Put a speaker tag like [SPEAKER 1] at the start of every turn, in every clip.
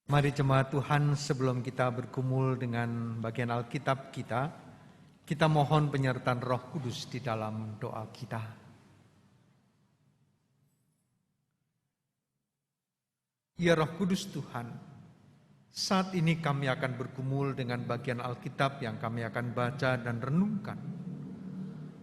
[SPEAKER 1] Mari jemaat Tuhan, sebelum kita bergumul dengan bagian Alkitab kita mohon penyertaan Roh Kudus di dalam doa kita. Ya Roh Kudus Tuhan, saat ini kami akan bergumul dengan bagian Alkitab yang kami akan baca dan renungkan.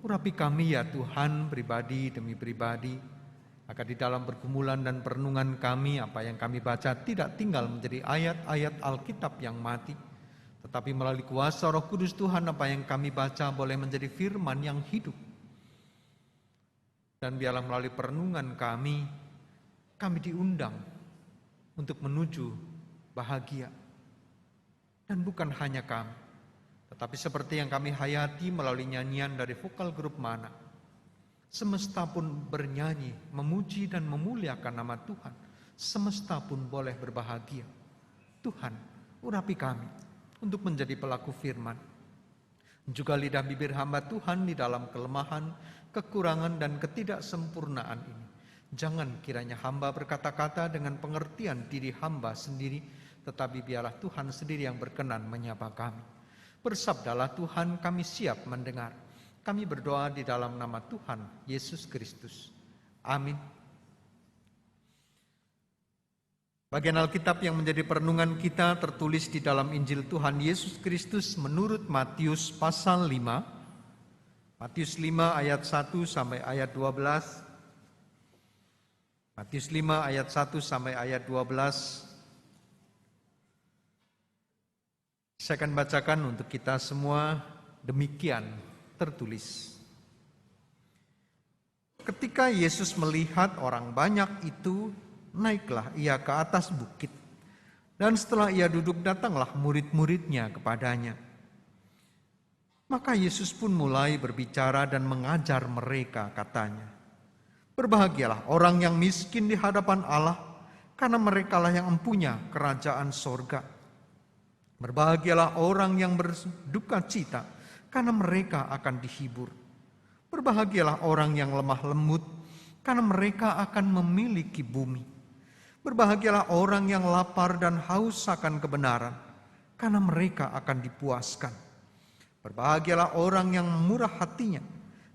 [SPEAKER 1] Urapi kami ya Tuhan, pribadi demi pribadi, agar di dalam pergumulan dan perenungan kami, apa yang kami baca tidak tinggal menjadi ayat-ayat Alkitab yang mati, tetapi melalui kuasa Roh Kudus Tuhan, apa yang kami baca boleh menjadi firman yang hidup. Dan biarlah melalui perenungan kami diundang untuk menuju bahagia. Dan bukan hanya kami, tetapi seperti yang kami hayati melalui nyanyian dari vokal grup Mana, semesta pun bernyanyi, memuji dan memuliakan nama Tuhan. Semesta pun boleh berbahagia. Tuhan, urapi kami untuk menjadi pelaku firman. Juga lidah bibir hamba Tuhan di dalam kelemahan, kekurangan dan ketidaksempurnaan ini. Jangan kiranya hamba berkata-kata dengan pengertian diri hamba sendiri, tetapi biarlah Tuhan sendiri yang berkenan menyapa kami. Bersabdalah Tuhan, kami siap mendengar. Kami berdoa di dalam nama Tuhan Yesus Kristus. Amin. Bagian Alkitab yang menjadi perenungan kita tertulis di dalam Injil Tuhan Yesus Kristus menurut Matius pasal 5. Matius 5 ayat 1 sampai ayat 12. Matius 5 ayat 1 sampai ayat 12. Saya akan bacakan untuk kita semua. Demikian tertulis. Ketika Yesus melihat orang banyak itu, naiklah ia ke atas bukit. Dan setelah ia duduk, datanglah murid-muridnya kepadanya. Maka Yesus pun mulai berbicara dan mengajar mereka, katanya, berbahagialah orang yang miskin di hadapan Allah, karena merekalah yang mempunyai kerajaan sorga. Berbahagialah orang yang berduka cita, karena mereka akan dihibur. Berbahagialah orang yang lemah lembut, karena mereka akan memiliki bumi. Berbahagialah orang yang lapar dan haus akan kebenaran, karena mereka akan dipuaskan. Berbahagialah orang yang murah hatinya,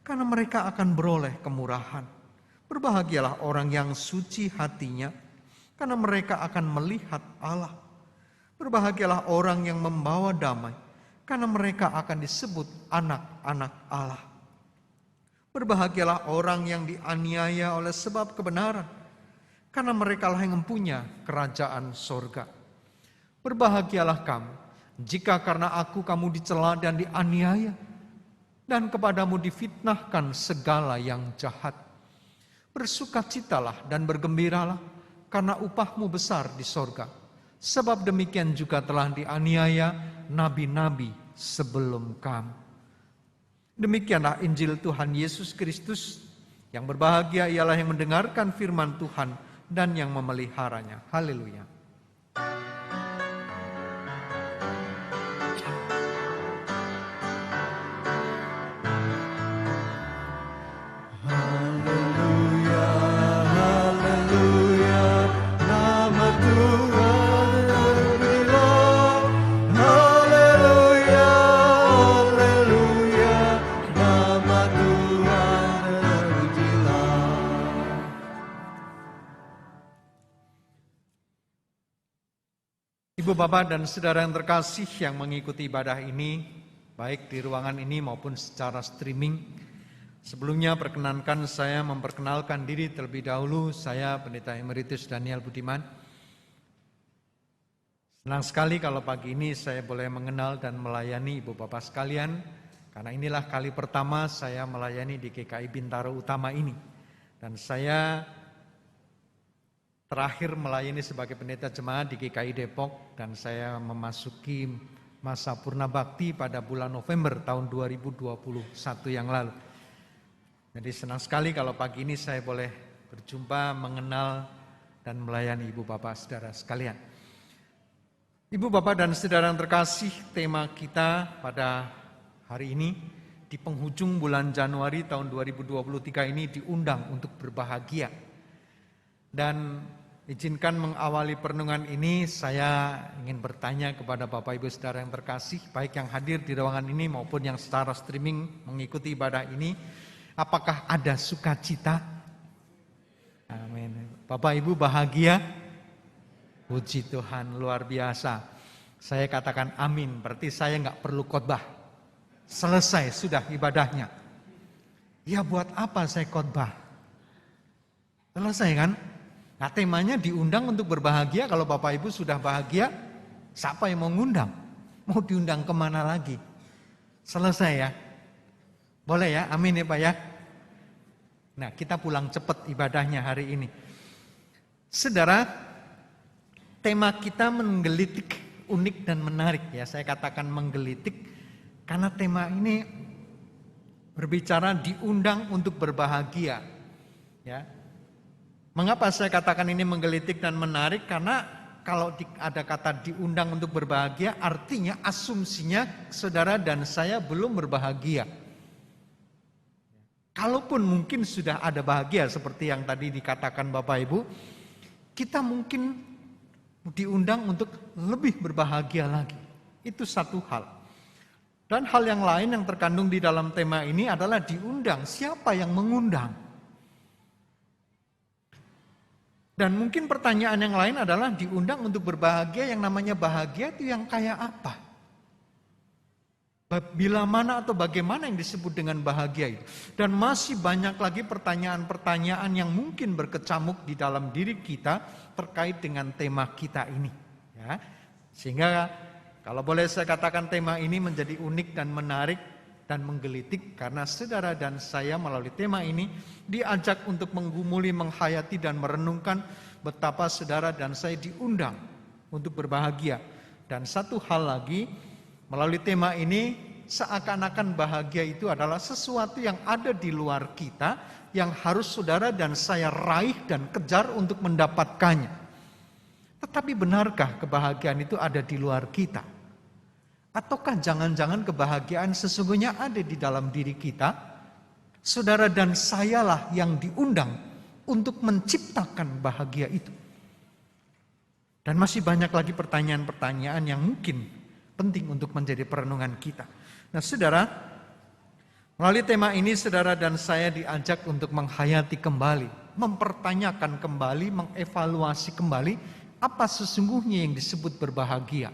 [SPEAKER 1] karena mereka akan beroleh kemurahan. Berbahagialah orang yang suci hatinya, karena mereka akan melihat Allah. Berbahagialah orang yang membawa damai, karena mereka akan disebut anak-anak Allah. Berbahagialah orang yang dianiaya oleh sebab kebenaran, karena merekalah yang mempunyai kerajaan sorga. Berbahagialah kamu, jika karena aku kamu dicela dan dianiaya, dan kepadamu difitnahkan segala yang jahat. Bersukacitalah dan bergembiralah, karena upahmu besar di sorga. Sebab demikian juga telah dianiaya nabi-nabi sebelum kamu. Demikianlah Injil Tuhan Yesus Kristus. Yang berbahagia ialah yang mendengarkan firman Tuhan dan yang memeliharanya. Haleluya. Ibu, Bapak, dan saudara yang terkasih yang mengikuti ibadah ini, baik di ruangan ini maupun secara streaming. Sebelumnya perkenankan saya memperkenalkan diri terlebih dahulu. Saya Pendeta Emeritus Daniel Budiman. Senang sekali kalau pagi ini saya boleh mengenal dan melayani Ibu Bapak sekalian, karena inilah kali pertama saya melayani di GKI Bintaro Utama ini. Dan saya terakhir melayani sebagai pendeta jemaat di GKI Depok, dan saya memasuki masa purna bakti pada bulan November tahun 2021 yang lalu. Jadi senang sekali kalau pagi ini saya boleh berjumpa, mengenal, dan melayani Ibu Bapak saudara sekalian. Ibu Bapak dan saudara yang terkasih, tema kita pada hari ini di penghujung bulan Januari tahun 2023 ini diundang untuk berbahagia. Dan Izinkan mengawali perenungan ini, saya ingin bertanya kepada Bapak Ibu Saudara yang terkasih, baik yang hadir di ruangan ini maupun yang secara streaming mengikuti ibadah ini, apakah ada sukacita? Amin. Bapak Ibu bahagia? Puji Tuhan, luar biasa. Saya katakan amin, berarti saya nggak perlu khotbah. Selesai sudah ibadahnya. Ya buat apa saya khotbah? Selesai kan? Nah temanya diundang untuk berbahagia. Kalau Bapak Ibu sudah bahagia, siapa yang mau ngundang? Mau diundang kemana lagi? Selesai ya? Boleh ya? Amin ya Pak ya? Nah kita pulang cepat ibadahnya hari ini. Saudara, tema kita menggelitik, unik dan menarik ya. Saya katakan menggelitik karena tema ini berbicara diundang untuk berbahagia. Ya. Mengapa saya katakan ini menggelitik dan menarik? Karena kalau ada kata diundang untuk berbahagia, artinya asumsinya saudara dan saya belum berbahagia. Kalaupun mungkin sudah ada bahagia seperti yang tadi dikatakan Bapak Ibu, kita mungkin diundang untuk lebih berbahagia lagi. Itu satu hal. Dan hal yang lain yang terkandung di dalam tema ini adalah diundang. Siapa yang mengundang? Dan mungkin pertanyaan yang lain adalah diundang untuk berbahagia, yang namanya bahagia itu yang kayak apa? Bila mana atau bagaimana yang disebut dengan bahagia itu? Dan masih banyak lagi pertanyaan-pertanyaan yang mungkin berkecamuk di dalam diri kita terkait dengan tema kita ini. Ya. Sehingga kalau boleh saya katakan tema ini menjadi unik dan menarik dan menggelitik karena saudara dan saya melalui tema ini diajak untuk menggumuli, menghayati dan merenungkan betapa saudara dan saya diundang untuk berbahagia. Dan satu hal lagi, melalui tema ini seakan-akan bahagia itu adalah sesuatu yang ada di luar kita yang harus saudara dan saya raih dan kejar untuk mendapatkannya. Tetapi benarkah kebahagiaan itu ada di luar kita? Ataukah jangan-jangan kebahagiaan sesungguhnya ada di dalam diri kita? Saudara dan sayalah yang diundang untuk menciptakan bahagia itu. Dan masih banyak lagi pertanyaan-pertanyaan yang mungkin penting untuk menjadi perenungan kita. Nah saudara, melalui tema ini saudara dan saya diajak untuk menghayati kembali, mempertanyakan kembali, mengevaluasi kembali apa sesungguhnya yang disebut berbahagia.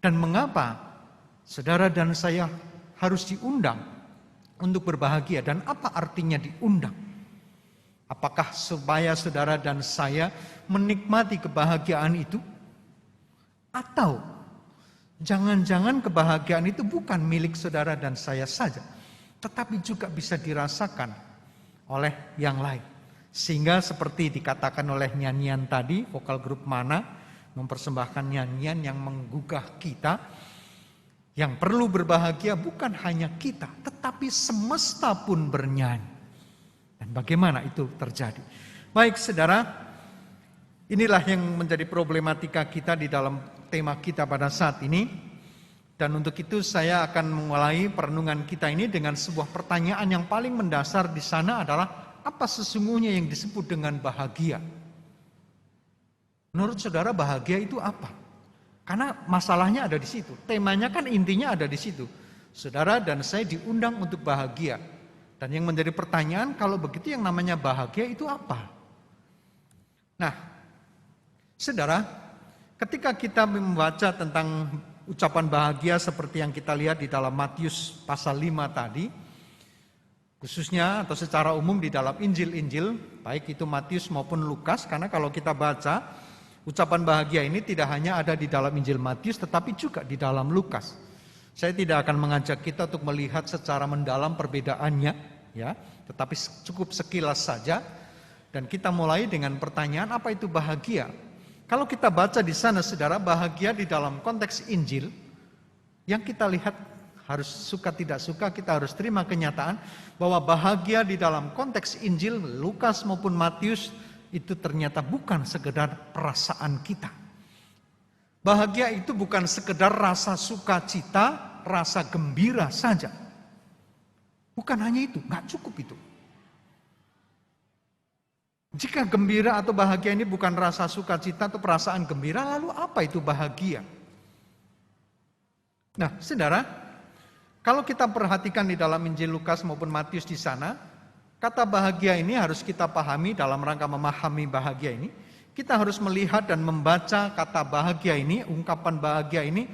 [SPEAKER 1] Dan mengapa saudara dan saya harus diundang untuk berbahagia dan apa artinya diundang? Apakah supaya saudara dan saya menikmati kebahagiaan itu? Atau jangan-jangan kebahagiaan itu bukan milik saudara dan saya saja, tetapi juga bisa dirasakan oleh yang lain. Sehingga seperti dikatakan oleh nyanyian tadi, vokal grup Mana, mempersembahkan nyanyian yang menggugah kita. Yang perlu berbahagia bukan hanya kita, tetapi semesta pun bernyanyi. Dan bagaimana itu terjadi? Baik saudara, inilah yang menjadi problematika kita di dalam tema kita pada saat ini. Dan untuk itu saya akan memulai perenungan kita ini dengan sebuah pertanyaan yang paling mendasar di sana adalah apa sesungguhnya yang disebut dengan bahagia? Menurut saudara bahagia itu apa? Karena masalahnya ada di situ. Temanya kan intinya ada di situ. Saudara dan saya diundang untuk bahagia. Dan yang menjadi pertanyaan kalau begitu yang namanya bahagia itu apa? Nah, saudara, ketika kita membaca tentang ucapan bahagia seperti yang kita lihat di dalam Matius pasal 5 tadi, khususnya atau secara umum di dalam Injil-Injil, baik itu Matius maupun Lukas, karena kalau kita baca ucapan bahagia ini tidak hanya ada di dalam Injil Matius tetapi juga di dalam Lukas. Saya tidak akan mengajak kita untuk melihat secara mendalam perbedaannya ya, tetapi cukup sekilas saja dan kita mulai dengan pertanyaan apa itu bahagia. Kalau kita baca di sana saudara, bahagia di dalam konteks Injil yang kita lihat harus suka tidak suka kita harus terima kenyataan bahwa bahagia di dalam konteks Injil Lukas maupun Matius itu ternyata bukan sekedar perasaan kita. Bahagia itu bukan sekedar rasa sukacita, rasa gembira saja. Bukan hanya itu, nggak cukup itu. Jika gembira atau bahagia ini bukan rasa sukacita atau perasaan gembira, lalu apa itu bahagia? Nah, saudara, kalau kita perhatikan di dalam Injil Lukas maupun Matius di sana, kata bahagia ini harus kita pahami dalam rangka memahami bahagia ini. Kita harus melihat dan membaca kata bahagia ini, ungkapan bahagia ini,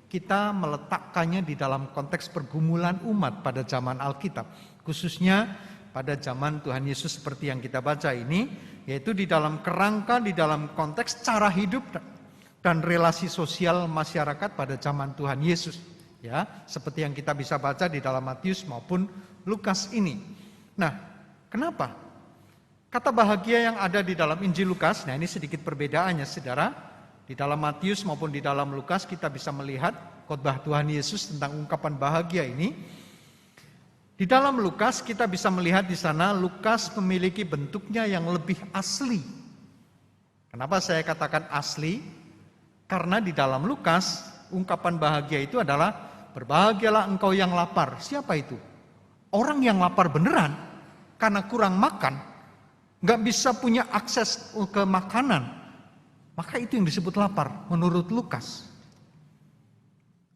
[SPEAKER 1] kita meletakkannya di dalam konteks pergumulan umat pada zaman Alkitab. Khususnya pada zaman Tuhan Yesus seperti yang kita baca ini, yaitu di dalam kerangka, di dalam konteks cara hidup dan relasi sosial masyarakat pada zaman Tuhan Yesus. Ya, seperti yang kita bisa baca di dalam Matius maupun Lukas ini. Nah, kenapa? Kata bahagia yang ada di dalam Injil Lukas, nah ini sedikit perbedaannya, saudara. Di dalam Matius maupun di dalam Lukas kita bisa melihat khotbah Tuhan Yesus tentang ungkapan bahagia ini. Di dalam Lukas kita bisa melihat di sana Lukas memiliki bentuknya yang lebih asli. Kenapa saya katakan asli? Karena di dalam Lukas ungkapan bahagia itu adalah berbahagialah engkau yang lapar. Siapa itu? Orang yang lapar beneran karena kurang makan, nggak bisa punya akses ke makanan. Maka itu yang disebut lapar menurut Lukas.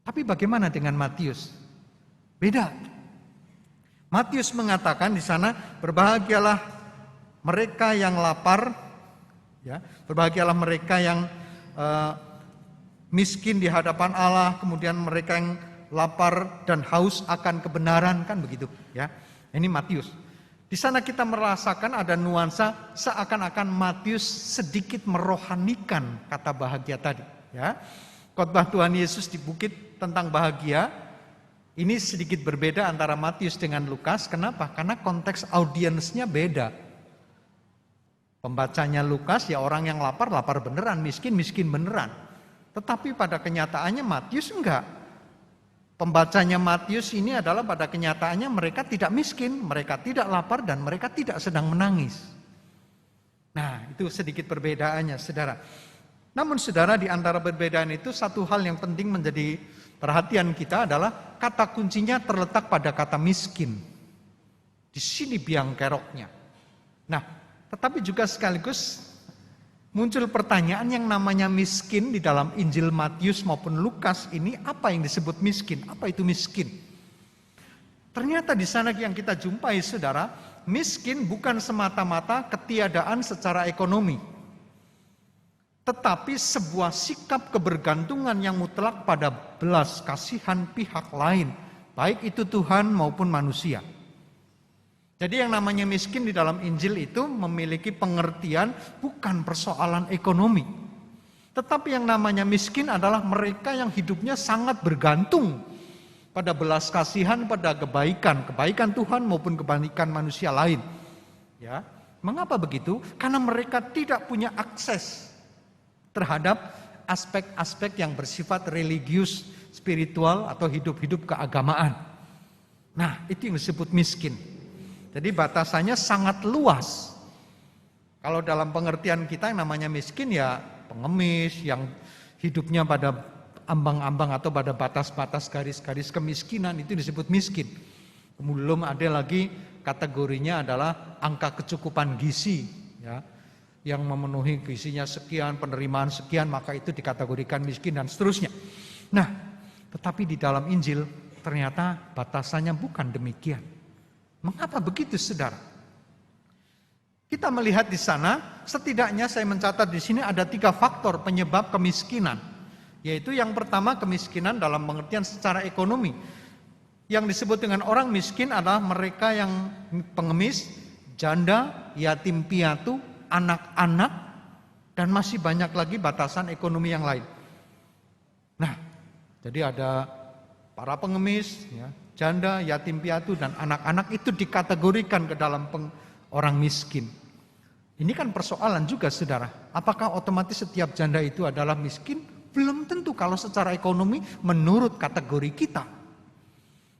[SPEAKER 1] Tapi bagaimana dengan Matius? Beda. Matius mengatakan di sana berbahagialah mereka yang lapar, ya, berbahagialah mereka yang miskin di hadapan Allah, kemudian mereka yang lapar dan haus akan kebenaran, kan begitu, ya. Ini Matius. Di sana kita merasakan ada nuansa seakan-akan Matius sedikit merohanikan kata bahagia tadi, ya. Khotbah Tuhan Yesus di bukit tentang bahagia ini sedikit berbeda antara Matius dengan Lukas. Kenapa? Karena konteks audiensnya beda. Pembacanya Lukas ya orang yang lapar, lapar beneran, miskin, miskin beneran. Tetapi pada kenyataannya Matius enggak. Pembacanya Matius ini adalah pada kenyataannya mereka tidak miskin, mereka tidak lapar, dan mereka tidak sedang menangis. Nah, itu sedikit perbedaannya, saudara. Namun saudara, di antara perbedaan itu satu hal yang penting menjadi perhatian kita adalah kata kuncinya terletak pada kata miskin. Di sini biang keroknya. Nah, tetapi juga sekaligus muncul pertanyaan yang namanya miskin di dalam Injil Matius maupun Lukas ini, apa yang disebut miskin? Apa itu miskin? Ternyata di sana yang kita jumpai saudara, miskin bukan semata-mata ketiadaan secara ekonomi, tetapi sebuah sikap kebergantungan yang mutlak pada belas kasihan pihak lain, baik itu Tuhan maupun manusia. Jadi yang namanya miskin di dalam Injil itu memiliki pengertian bukan persoalan ekonomi. Tetapi yang namanya miskin adalah mereka yang hidupnya sangat bergantung pada belas kasihan, pada kebaikan Tuhan maupun kebaikan manusia lain. Ya, mengapa begitu? Karena mereka tidak punya akses terhadap aspek-aspek yang bersifat religius, spiritual atau hidup-hidup keagamaan. Nah, itu yang disebut miskin. Jadi batasannya sangat luas. Kalau dalam pengertian kita yang namanya miskin ya pengemis yang hidupnya pada ambang-ambang atau pada batas-batas garis-garis kemiskinan, itu disebut miskin. Belum ada lagi kategorinya adalah angka kecukupan gizi, ya, yang memenuhi gizinya sekian, penerimaan sekian, maka itu dikategorikan miskin dan seterusnya. Nah, tetapi di dalam Injil ternyata batasannya bukan demikian. Mengapa begitu, saudara? Kita melihat di sana, setidaknya saya mencatat di sini ada 3 faktor penyebab kemiskinan. Yaitu yang pertama kemiskinan dalam pengertian secara ekonomi. Yang disebut dengan orang miskin adalah mereka yang pengemis, janda, yatim piatu, anak-anak, dan masih banyak lagi batasan ekonomi yang lain. Nah, jadi ada para pengemis, ya, janda, yatim piatu, dan anak-anak itu dikategorikan ke dalam orang miskin. Ini kan persoalan juga, saudara. Apakah otomatis setiap janda itu adalah miskin? Belum tentu kalau secara ekonomi menurut kategori kita.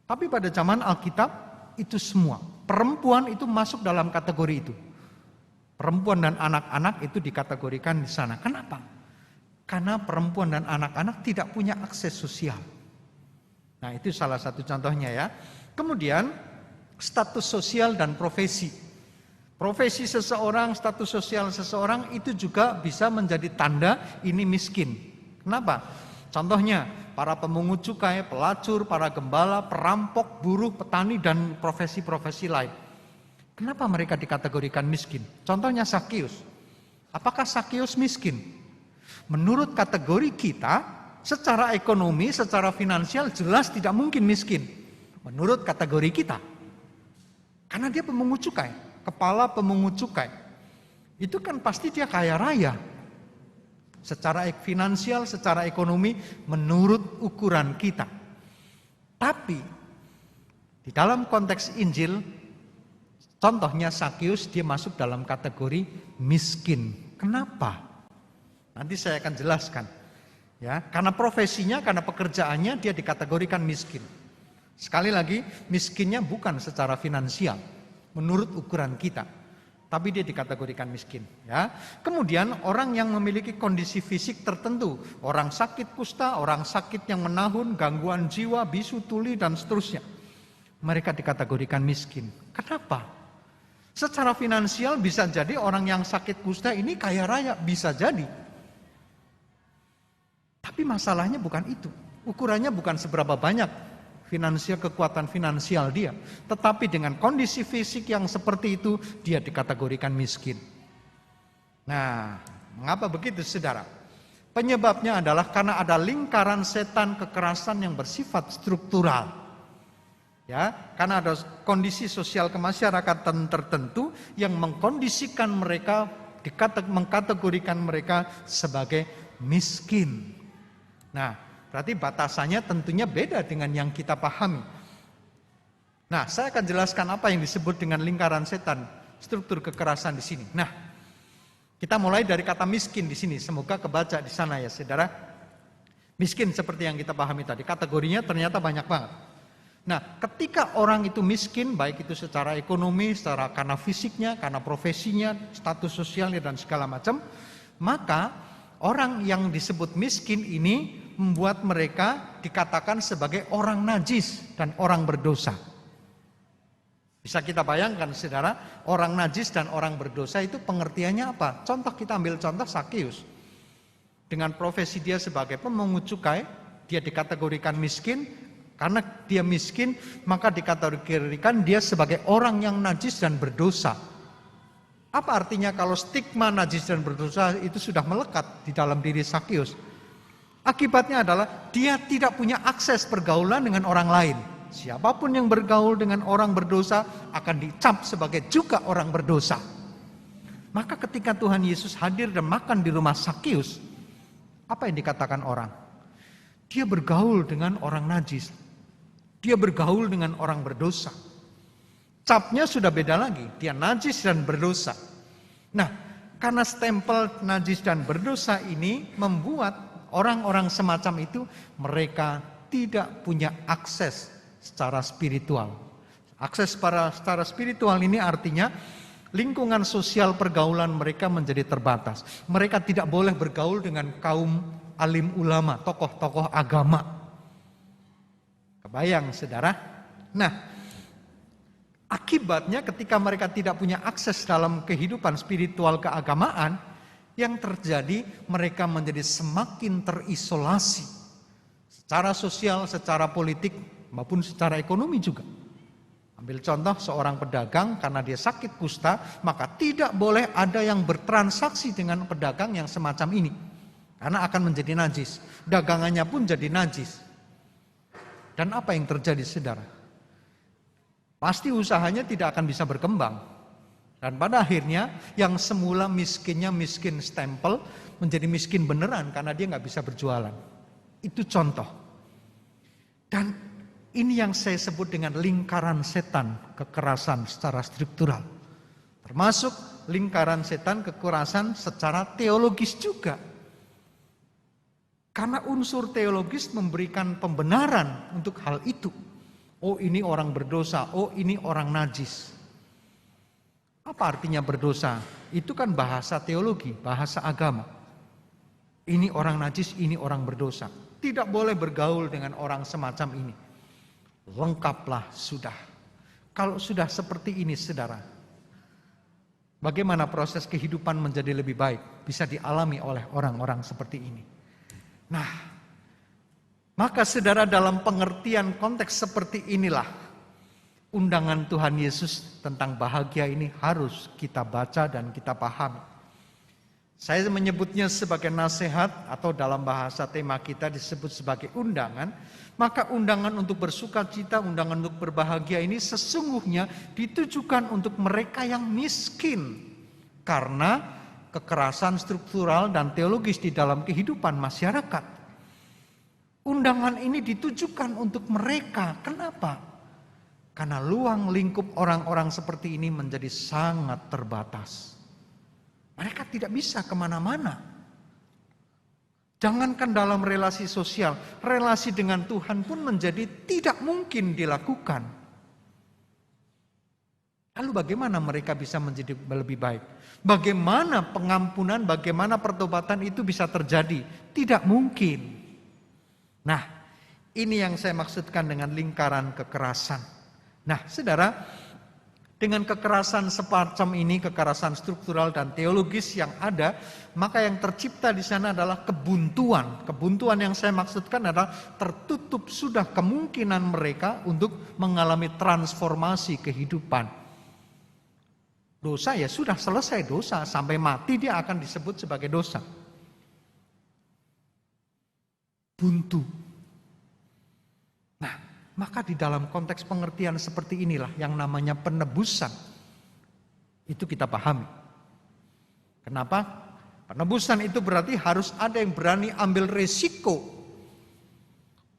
[SPEAKER 1] Tapi pada zaman Alkitab itu semua. Perempuan itu masuk dalam kategori itu. Perempuan dan anak-anak itu dikategorikan di sana. Kenapa? Karena perempuan dan anak-anak tidak punya akses sosial. Nah, itu salah satu contohnya ya. Kemudian status sosial dan profesi. Profesi seseorang, status sosial seseorang itu juga bisa menjadi tanda ini miskin. Kenapa? Contohnya, para pemungut cukai, pelacur, para gembala, perampok, buruh, petani, dan profesi-profesi lain. Kenapa mereka dikategorikan miskin? Contohnya Sakeus. Apakah Sakeus miskin? Menurut kategori kita, secara ekonomi, secara finansial jelas tidak mungkin miskin. Menurut kategori kita. Karena dia pemungut cukai, kepala pemungut cukai. Itu kan pasti dia kaya raya. Secara finansial, secara ekonomi, menurut ukuran kita. Tapi, di dalam konteks Injil, contohnya Sakeus dia masuk dalam kategori miskin. Kenapa? Nanti saya akan jelaskan. Ya, karena profesinya, karena pekerjaannya dia dikategorikan miskin. Sekali lagi, miskinnya bukan secara finansial menurut ukuran kita, tapi dia dikategorikan miskin, ya. Kemudian orang yang memiliki kondisi fisik tertentu, orang sakit kusta, orang sakit yang menahun, gangguan jiwa, bisu tuli dan seterusnya. Mereka dikategorikan miskin. Kenapa? Secara finansial bisa jadi orang yang sakit kusta ini kaya raya, bisa jadi. Tapi masalahnya bukan itu. Ukurannya bukan seberapa banyak finansial, kekuatan finansial dia. Tetapi dengan kondisi fisik yang seperti itu, dia dikategorikan miskin. Nah, mengapa begitu saudara? Penyebabnya adalah karena ada lingkaran setan kekerasan yang bersifat struktural. Ya, karena ada kondisi sosial kemasyarakatan tertentu yang mengkondisikan mereka, mengkategorikan mereka sebagai miskin. Nah, berarti batasannya tentunya beda dengan yang kita pahami. Nah, saya akan jelaskan apa yang disebut dengan lingkaran setan, struktur kekerasan di sini. Nah, kita mulai dari kata miskin di sini. Semoga kebaca di sana ya, saudara. Miskin seperti yang kita pahami tadi, kategorinya ternyata banyak banget. Nah, ketika orang itu miskin, baik itu secara ekonomi, secara karena fisiknya, karena profesinya, status sosialnya dan segala macam, maka orang yang disebut miskin ini membuat mereka dikatakan sebagai orang najis dan orang berdosa. Bisa kita bayangkan saudara, orang najis dan orang berdosa itu pengertiannya apa? Contoh, kita ambil contoh Sakeus. Dengan profesi dia sebagai pemungut cukai, dia dikategorikan miskin. Karena dia miskin, maka dikategorikan dia sebagai orang yang najis dan berdosa. Apa artinya kalau stigma najis dan berdosa itu sudah melekat di dalam diri Sakeus? Akibatnya adalah dia tidak punya akses pergaulan dengan orang lain. Siapapun yang bergaul dengan orang berdosa akan dicap sebagai juga orang berdosa. Maka ketika Tuhan Yesus hadir dan makan di rumah Sakeus, apa yang dikatakan orang? Dia bergaul dengan orang najis. Dia bergaul dengan orang berdosa. Capnya sudah beda lagi, dia najis dan berdosa. Nah, karena stempel najis dan berdosa ini membuat orang-orang semacam itu mereka tidak punya akses secara spiritual. Akses secara spiritual ini artinya lingkungan sosial pergaulan mereka menjadi terbatas. Mereka tidak boleh bergaul dengan kaum alim ulama, tokoh-tokoh agama. Kebayang saudara? Nah, akibatnya ketika mereka tidak punya akses dalam kehidupan spiritual keagamaan, yang terjadi mereka menjadi semakin terisolasi secara sosial, secara politik, maupun secara ekonomi juga. Ambil contoh seorang pedagang, karena dia sakit kusta, maka tidak boleh ada yang bertransaksi dengan pedagang yang semacam ini. Karena akan menjadi najis. Dagangannya pun jadi najis. Dan apa yang terjadi saudara? Pasti usahanya tidak akan bisa berkembang. Dan pada akhirnya yang semula miskinnya miskin stempel menjadi miskin beneran karena dia nggak bisa berjualan. Itu contoh. Dan ini yang saya sebut dengan lingkaran setan kekerasan secara struktural. Termasuk lingkaran setan kekerasan secara teologis juga. Karena unsur teologis memberikan pembenaran untuk hal itu. Oh, ini orang berdosa, oh ini orang najis. Apa artinya berdosa? Itu kan bahasa teologi, bahasa agama. Ini orang najis, ini orang berdosa. Tidak boleh bergaul dengan orang semacam ini. Lengkaplah sudah. Kalau sudah seperti ini saudara, Bagaimana proses kehidupan menjadi lebih baik bisa dialami oleh orang-orang seperti ini. Nah, maka saudara, dalam pengertian konteks seperti inilah undangan Tuhan Yesus tentang bahagia ini harus kita baca dan kita pahami. Saya menyebutnya sebagai nasihat atau dalam bahasa tema kita disebut sebagai undangan. Maka undangan untuk bersukacita, undangan untuk berbahagia ini sesungguhnya ditujukan untuk mereka yang miskin. Karena kekerasan struktural dan teologis di dalam kehidupan masyarakat. Undangan ini ditujukan untuk mereka. Kenapa? Karena ruang lingkup orang-orang seperti ini menjadi sangat terbatas. Mereka tidak bisa kemana-mana. Jangankan dalam relasi sosial, relasi dengan Tuhan pun menjadi tidak mungkin dilakukan. Lalu bagaimana mereka bisa menjadi lebih baik? Bagaimana pengampunan, bagaimana pertobatan itu bisa terjadi? Tidak mungkin. Nah, ini yang saya maksudkan dengan lingkaran kekerasan. Nah, saudara, dengan kekerasan semacam ini, kekerasan struktural dan teologis yang ada, maka yang tercipta di sana adalah kebuntuan. Kebuntuan yang saya maksudkan adalah tertutup sudah kemungkinan mereka untuk mengalami transformasi kehidupan. Dosa ya sudah selesai dosa, sampai mati dia akan disebut sebagai dosa. Buntu. Nah, maka di dalam konteks pengertian seperti inilah yang namanya penebusan. Itu kita pahami. Kenapa? Penebusan itu berarti harus ada yang berani ambil resiko.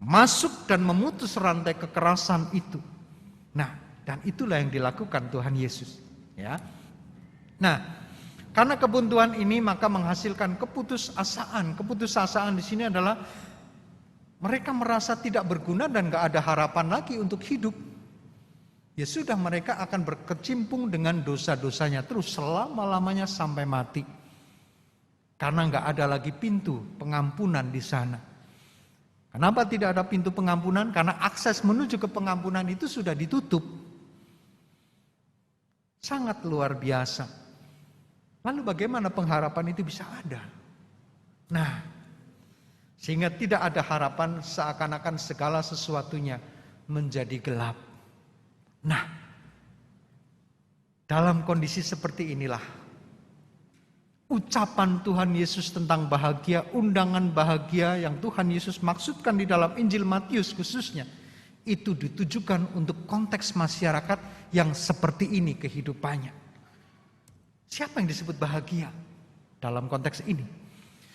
[SPEAKER 1] Masuk dan memutus rantai kekerasan itu. Nah, dan itulah yang dilakukan Tuhan Yesus. Ya. Nah, karena kebuntuan ini maka menghasilkan keputusasaan. Keputusasaan di sini adalah mereka merasa tidak berguna dan gak ada harapan lagi untuk hidup. Ya sudah, mereka akan berkecimpung dengan dosa-dosanya terus selama-lamanya sampai mati. Karena gak ada lagi pintu pengampunan di sana. Kenapa tidak ada pintu pengampunan? Karena akses menuju ke pengampunan itu sudah ditutup. Sangat luar biasa. Lalu bagaimana pengharapan itu bisa ada? Nah, sehingga tidak ada harapan, seakan-akan segala sesuatunya menjadi gelap. Nah, dalam kondisi seperti inilah ucapan Tuhan Yesus tentang bahagia, undangan bahagia yang Tuhan Yesus maksudkan di dalam Injil Matius khususnya, itu ditujukan untuk konteks masyarakat yang seperti ini kehidupannya. Siapa yang disebut bahagia dalam konteks ini?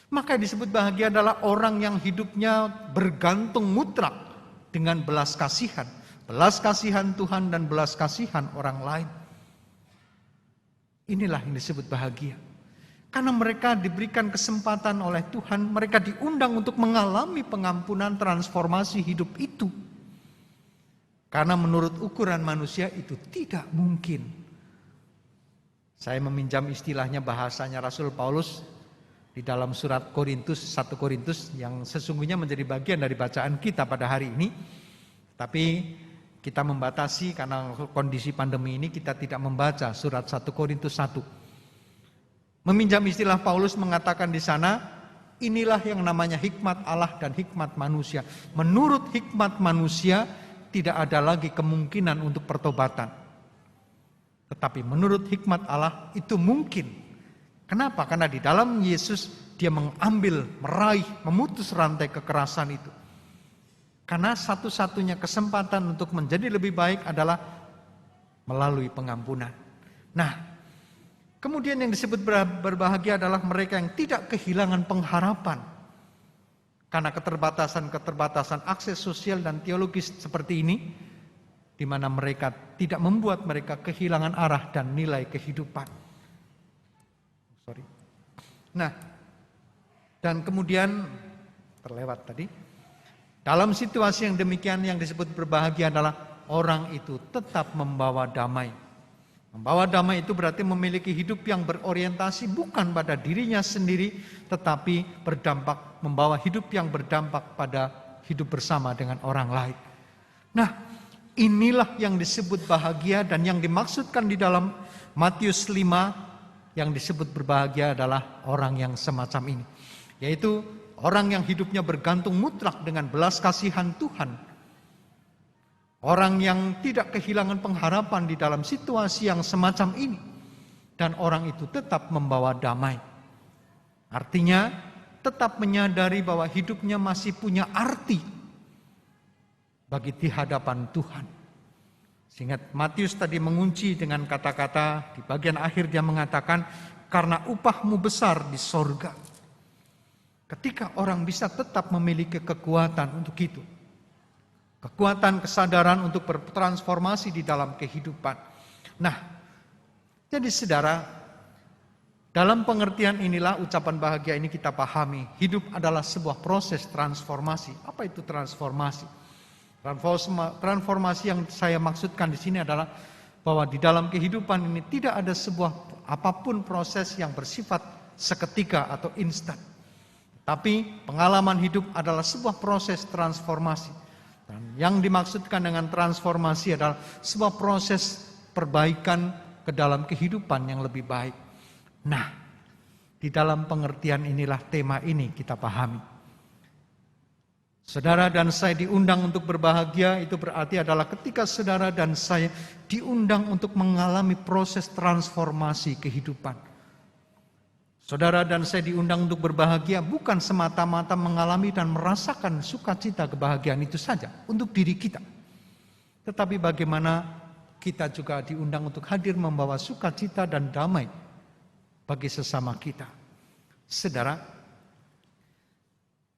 [SPEAKER 1] Maka yang disebut bahagia adalah orang yang hidupnya bergantung mutlak dengan belas kasihan. Belas kasihan Tuhan dan belas kasihan orang lain. Inilah yang disebut bahagia. Karena mereka diberikan kesempatan oleh Tuhan, mereka diundang untuk mengalami pengampunan transformasi hidup itu. Karena menurut ukuran manusia itu tidak mungkin. Saya meminjam istilahnya, bahasanya Rasul Paulus di dalam surat Korintus, 1 Korintus yang sesungguhnya menjadi bagian dari bacaan kita pada hari ini. Tapi kita membatasi karena kondisi pandemi ini kita tidak membaca surat 1 Korintus 1. Meminjam istilah Paulus mengatakan di sana, inilah yang namanya hikmat Allah dan hikmat manusia. Menurut hikmat manusia tidak ada lagi kemungkinan untuk pertobatan. Tetapi menurut hikmat Allah itu mungkin. Kenapa? Karena di dalam Yesus dia mengambil, meraih, memutus rantai kekerasan itu. Karena satu-satunya kesempatan untuk menjadi lebih baik adalah melalui pengampunan. Nah, kemudian yang disebut berbahagia adalah mereka yang tidak kehilangan pengharapan. Karena keterbatasan akses sosial dan teologis seperti ini, di mana mereka tidak membuat mereka kehilangan arah dan nilai kehidupan. Nah, dan kemudian terlewat tadi. Dalam situasi yang demikian yang disebut berbahagia adalah orang itu tetap membawa damai. Membawa damai itu berarti memiliki hidup yang berorientasi bukan pada dirinya sendiri, tetapi berdampak, membawa hidup yang berdampak pada hidup bersama dengan orang lain. Nah, inilah yang disebut bahagia dan yang dimaksudkan di dalam Matius 5 yang disebut berbahagia adalah orang yang semacam ini. Yaitu orang yang hidupnya bergantung mutlak dengan belas kasihan Tuhan. Orang yang tidak kehilangan pengharapan di dalam situasi yang semacam ini. Dan orang itu tetap membawa damai. Artinya tetap menyadari bahwa hidupnya masih punya arti bagi di hadapan Tuhan. Sehingga Matius tadi mengunci dengan kata-kata di bagian akhir dia mengatakan, karena upahmu besar di sorga. Ketika orang bisa tetap memiliki kekuatan untuk itu. Kekuatan kesadaran untuk bertransformasi di dalam kehidupan. Nah, jadi saudara, dalam pengertian inilah ucapan bahagia ini kita pahami. Hidup adalah sebuah proses transformasi. Apa itu transformasi? Transformasi yang saya maksudkan di sini adalah bahwa di dalam kehidupan ini tidak ada sebuah apapun proses yang bersifat seketika atau instan. Tapi pengalaman hidup adalah sebuah proses transformasi. Dan yang dimaksudkan dengan transformasi adalah sebuah proses perbaikan ke dalam kehidupan yang lebih baik. Nah, di dalam pengertian inilah tema ini kita pahami. Saudara dan saya diundang untuk berbahagia, itu berarti adalah ketika saudara dan saya diundang untuk mengalami proses transformasi kehidupan. Saudara dan saya diundang untuk berbahagia bukan semata-mata mengalami dan merasakan sukacita kebahagiaan itu saja untuk diri kita. Tetapi bagaimana kita juga diundang untuk hadir membawa sukacita dan damai bagi sesama kita. Saudara,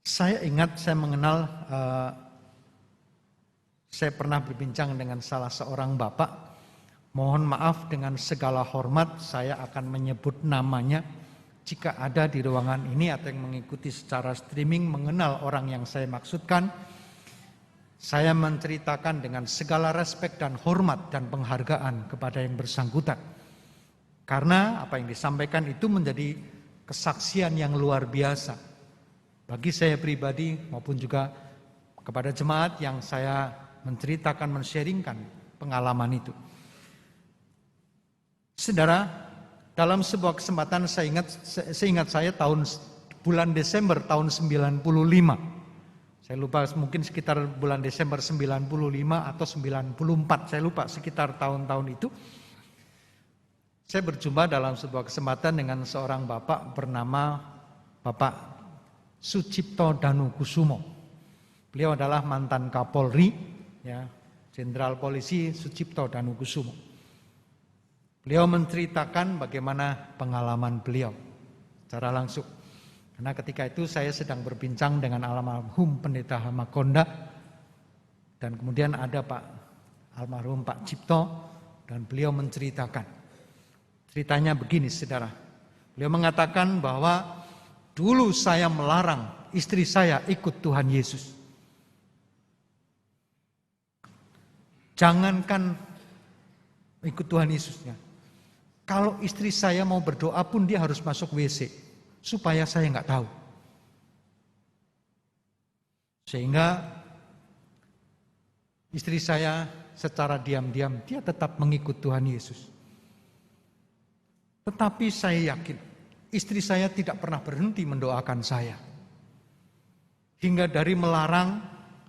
[SPEAKER 1] saya ingat saya mengenal, saya pernah berbincang dengan salah seorang bapak. Mohon maaf dengan segala hormat saya akan menyebut namanya. Jika ada di ruangan ini atau yang mengikuti secara streaming mengenal orang yang saya maksudkan, saya menceritakan dengan segala respek dan hormat dan penghargaan kepada yang bersangkutan. Karena apa yang disampaikan itu menjadi kesaksian yang luar biasa. Bagi saya pribadi maupun juga kepada jemaat yang saya menceritakan, men-sharingkan pengalaman itu. Saudara, dalam sebuah kesempatan saya ingat saya tahun bulan Desember tahun 95. Saya lupa mungkin sekitar bulan Desember 95 atau 94. Saya lupa sekitar tahun-tahun itu. Saya berjumpa dalam sebuah kesempatan dengan seorang bapak bernama Bapak Sucipto Danukusumo. Beliau adalah mantan Kapolri, ya, Jenderal Polisi Sucipto Danukusumo. Beliau menceritakan bagaimana pengalaman beliau secara langsung. Karena ketika itu saya sedang berbincang dengan almarhum Pendeta Hamakonda. Dan kemudian ada Pak almarhum Pak Cipto. Dan beliau menceritakan. Ceritanya begini saudara. Beliau mengatakan bahwa dulu saya melarang istri saya ikut Tuhan Yesus. Jangankan ikut Tuhan Yesusnya. Kalau istri saya mau berdoa pun dia harus masuk WC. Supaya saya nggak tahu. Sehingga istri saya secara diam-diam dia tetap mengikut Tuhan Yesus. Tetapi saya yakin istri saya tidak pernah berhenti mendoakan saya. Hingga dari melarang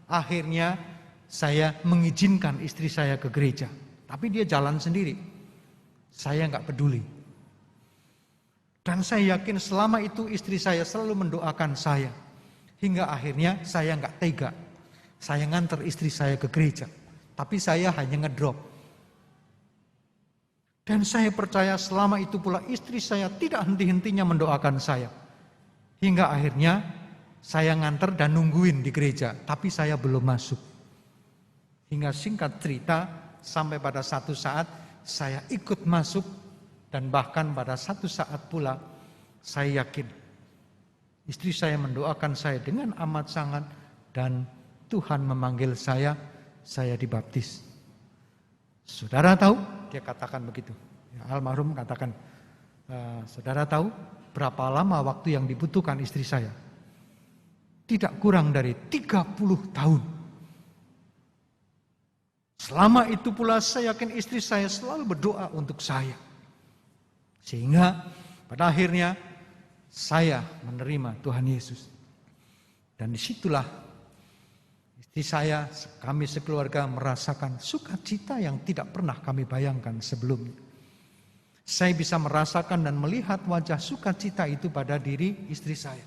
[SPEAKER 1] akhirnya saya mengizinkan istri saya ke gereja. Tapi dia jalan sendiri. Saya nggak peduli. Dan saya yakin selama itu istri saya selalu mendoakan saya. Hingga akhirnya saya nggak tega. Saya nganter istri saya ke gereja. Tapi saya hanya ngedrop. Dan saya percaya selama itu pula istri saya tidak henti-hentinya mendoakan saya. Hingga akhirnya saya nganter dan nungguin di gereja. Tapi saya belum masuk. Hingga singkat cerita sampai pada satu saat saya ikut masuk dan bahkan pada satu saat pula saya yakin istri saya mendoakan saya dengan amat sangat dan Tuhan memanggil saya dibaptis. Saudara tahu? Dia katakan begitu. Almarhum katakan, saudara tahu berapa lama waktu yang dibutuhkan istri saya? Tidak kurang dari 30 tahun. Selama itu pula saya yakin istri saya selalu berdoa untuk saya. Sehingga pada akhirnya saya menerima Tuhan Yesus. Dan disitulah istri saya, kami sekeluarga merasakan sukacita yang tidak pernah kami bayangkan sebelumnya. Saya bisa merasakan dan melihat wajah sukacita itu pada diri istri saya.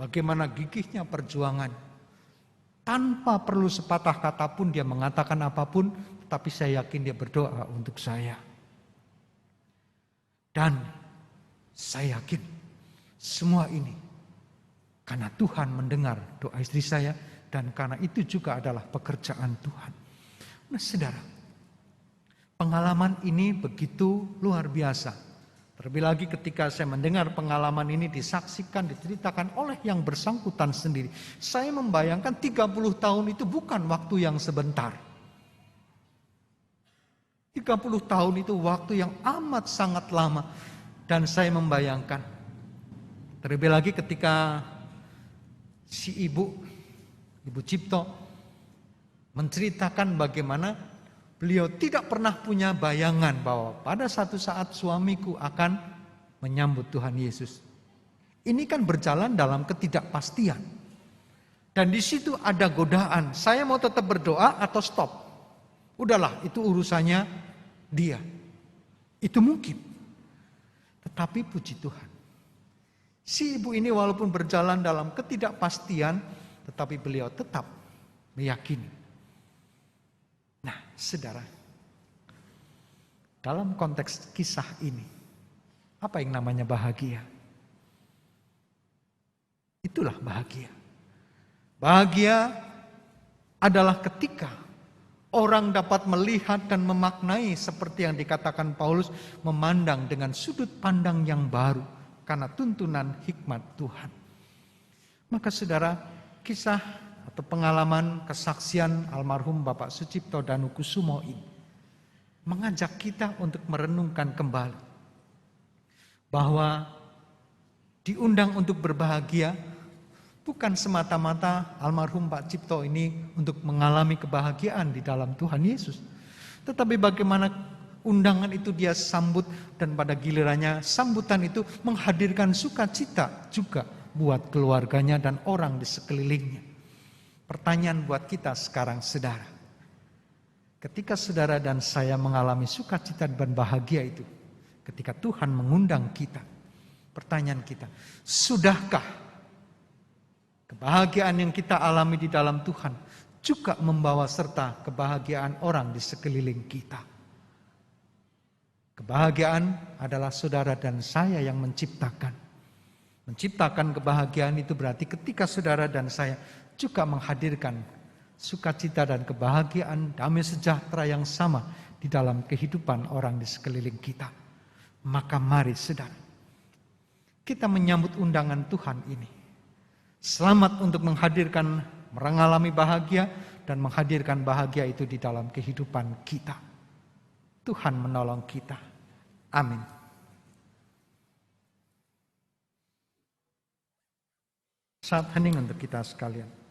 [SPEAKER 1] Bagaimana gigihnya perjuangan. Tanpa perlu sepatah kata pun dia mengatakan apapun, tetapi saya yakin dia berdoa untuk saya. Dan saya yakin semua ini karena Tuhan mendengar doa istri saya dan karena itu juga adalah pekerjaan Tuhan. Nah, saudara, pengalaman ini begitu luar biasa. Terlebih lagi ketika saya mendengar pengalaman ini disaksikan, diceritakan oleh yang bersangkutan sendiri. Saya membayangkan 30 tahun itu bukan waktu yang sebentar. 30 tahun itu waktu yang amat sangat lama. Dan saya membayangkan, terlebih lagi ketika si Ibu Cipto menceritakan bagaimana beliau tidak pernah punya bayangan bahwa pada satu saat suamiku akan menyambut Tuhan Yesus. Ini kan berjalan dalam ketidakpastian. Dan di situ ada godaan, saya mau tetap berdoa atau stop. Udahlah, itu urusannya dia. Itu mungkin. Tetapi puji Tuhan, si ibu ini walaupun berjalan dalam ketidakpastian, tetapi beliau tetap meyakini. Nah, saudara, dalam konteks kisah ini, apa yang namanya bahagia? Itulah bahagia. Bahagia adalah ketika orang dapat melihat dan memaknai seperti yang dikatakan Paulus, memandang dengan sudut pandang yang baru karena tuntunan hikmat Tuhan. Maka saudara, kisah atau pengalaman kesaksian almarhum Bapak Sucipto Danukusumo ini mengajak kita untuk merenungkan kembali bahwa diundang untuk berbahagia bukan semata-mata almarhum Pak Cipto ini untuk mengalami kebahagiaan di dalam Tuhan Yesus. Tetapi bagaimana undangan itu dia sambut dan pada gilirannya sambutan itu menghadirkan sukacita juga buat keluarganya dan orang di sekelilingnya. Pertanyaan buat kita sekarang, saudara. Ketika saudara dan saya mengalami sukacita dan bahagia itu, ketika Tuhan mengundang kita, pertanyaan kita, sudahkah kebahagiaan yang kita alami di dalam Tuhan juga membawa serta kebahagiaan orang di sekeliling kita? Kebahagiaan adalah saudara dan saya yang menciptakan. Menciptakan kebahagiaan itu berarti ketika saudara dan saya juga menghadirkan sukacita dan kebahagiaan, damai sejahtera yang sama di dalam kehidupan orang di sekeliling kita. Maka mari saudara, kita menyambut undangan Tuhan ini. Selamat untuk menghadirkan, mengalami bahagia dan menghadirkan bahagia itu di dalam kehidupan kita. Tuhan menolong kita. Amin. Saat hening untuk kita sekalian.